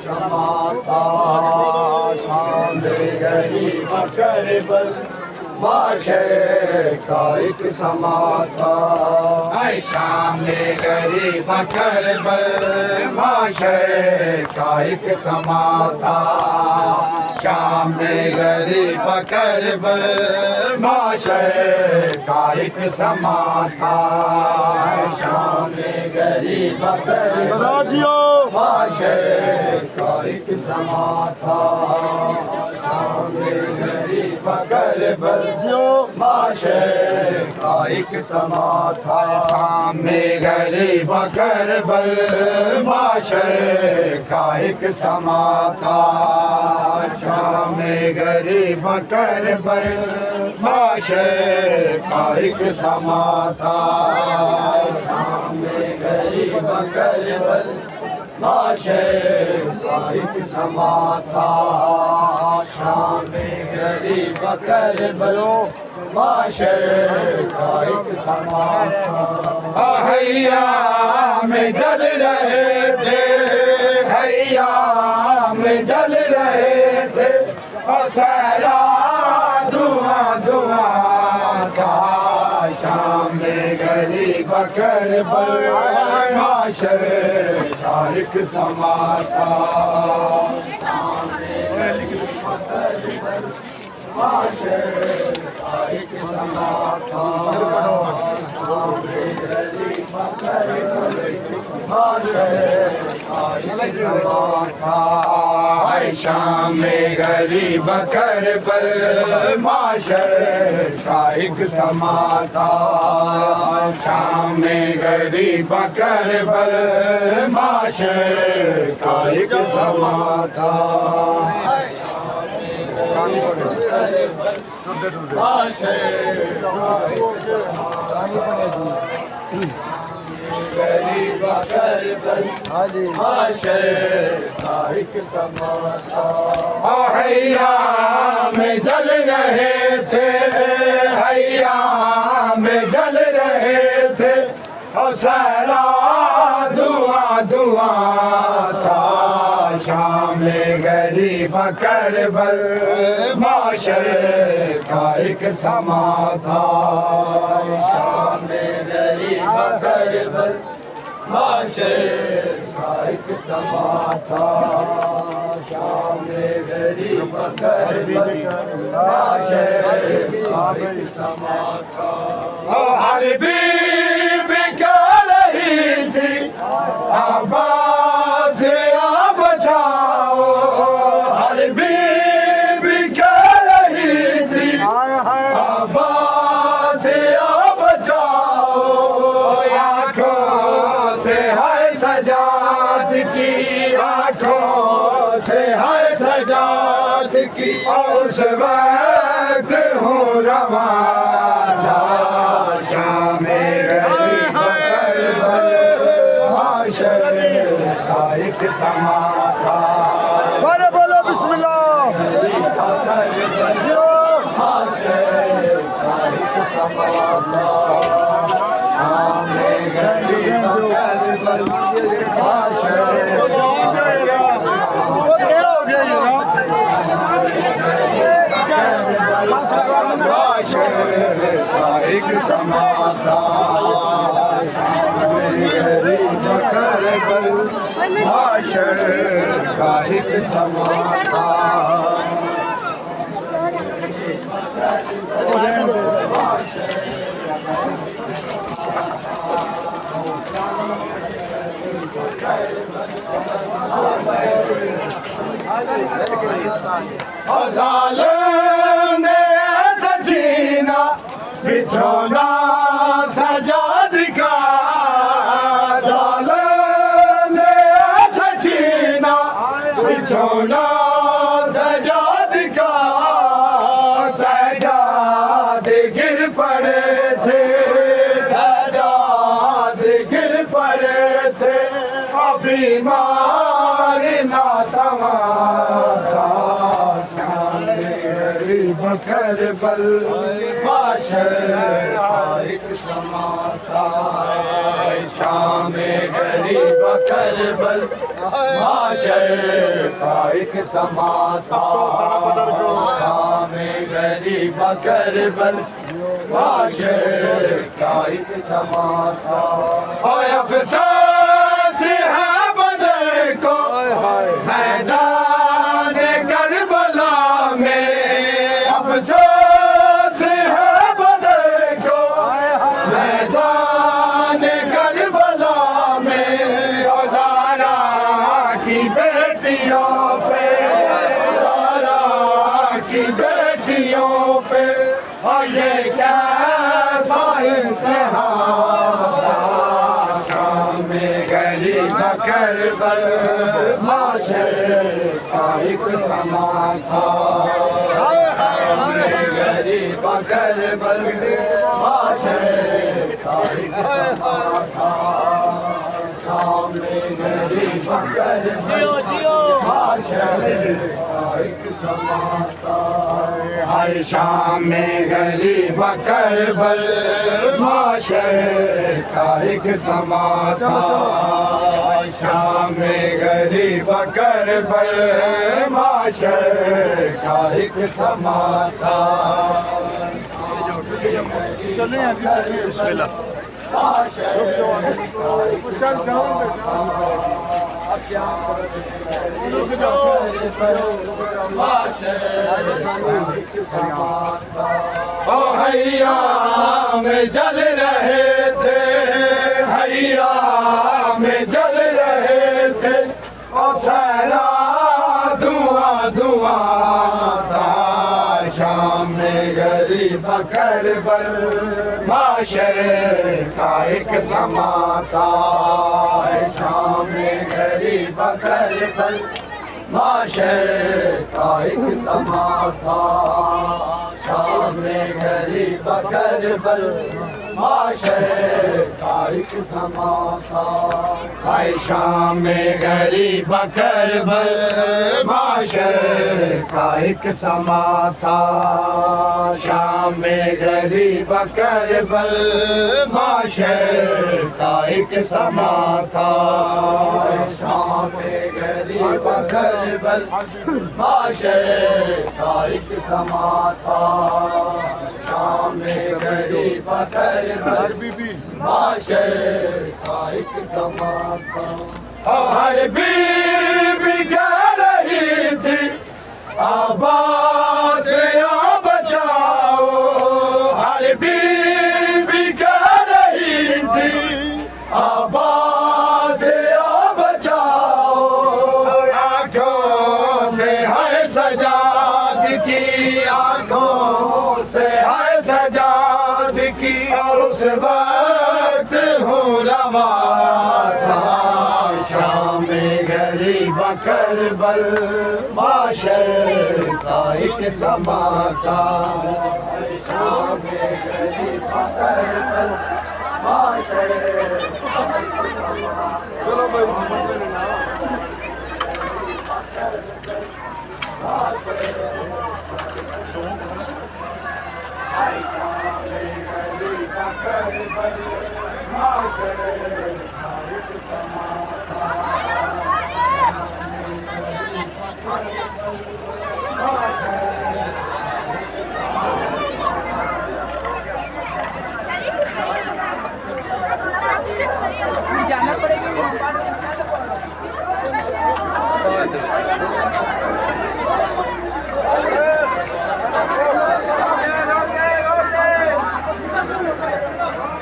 समाता शाम गरीब करबल माशे का एक समाता शाम गरीब करबल माशे का एक समाता शाम गरीब करबल माशे का एक समाता शाम गरीब करबल माशे का एक समाता शाम गरीब करबल माशे का एक समाता शाम गरीब करबल माशे का एक समाता शाम गरीब करबल माशे का एक समाता शाम गरीब करबल माशे का एक समाता शाम गरीब करबल माशे का एक समाता हैया में जल रहे थे हैया में जल रहे थे असरा धुआं धुआं था शाम गरीब करबल माशे का एक समाता माशे का एक समाता शाम गरीब करबल माशे का एक समाता शाम गरीब करबल माशे का एक समाता माशे गरीब करबल माशे का एक समाता हैया में जल रहे थे हैया में जल रहे थे असरा धुआं धुआं था शाम गरीब करबल माशे का एक समाता शाम गरीब करबल माशे का एक समाता शाम गरीब करबल माशे का एक समाता हर बीबी कह रही थी आवाज़ बचाओ हर बीबी कह रही थी आवाज़ बचाओ आँखों से है सजाद की आँखों से है सजाद की उस वक्त हूँ रवा था शाम गरीब करबल माशे का एक समाता सारे बोलो बिस्मिल्लाह माशे का एक समाता शाम गरीब करबल माशे एक समाता गरीब करबल माशे का एक समाता जालिम ने ऐसा जीना बिछोना सजा दिखा जालिम ने ऐसा जीना बिछोना सजा दिखा सजाद गिर पड़े थे सजाद गिर पड़े थे अभी मार ना तमाशा करबल माशर एक समाता शाम गरीब करबल माशर एक समाता शाम गरीब करबल माशर एक समाता अफसोस है बदर को मैदान करबला में अफसोस है बदर को मैदान करबला में दारा की बेटियों पे दारा की बेटियों पे और ये कैसा इम्तिहान शाम गरीब करबल माशर का एक समा था गरीब करबल माशर का एक समा था शाम गरीब करबल माशर का एक समा था हर शाम गरीब करबल माशर का एक समा था शाम गरीब करबल माशर का एक समा था बिस्मिल्लाह हैया में जल रहे थे हैया में जल रहे थे और सारा धुआं धुआं था शाम गरीब करबल माशर का एक समा था शाम गरीब करबल माशर का एक समा था शाम गरीब करबल माशर का एक समा था हाय शाम गरीब करबल माशर का एक समा था शाम गरीब करबल माशर का एक समा था शाम गरीब करबल माशर का एक समा था शाम गरीब करबल माशर का एक समा था हर बीबी कह रही थी आबाद से आ बचाओ हर बीबी कह रही थी आबाद से आ बचाओ आँखों से है सजाद की आँखों से है सजाद की और उस वक्त हूँ रवा था शाम गरीब करबल माशर का एक समा था शाम गरीब करबल माशर का एक समा था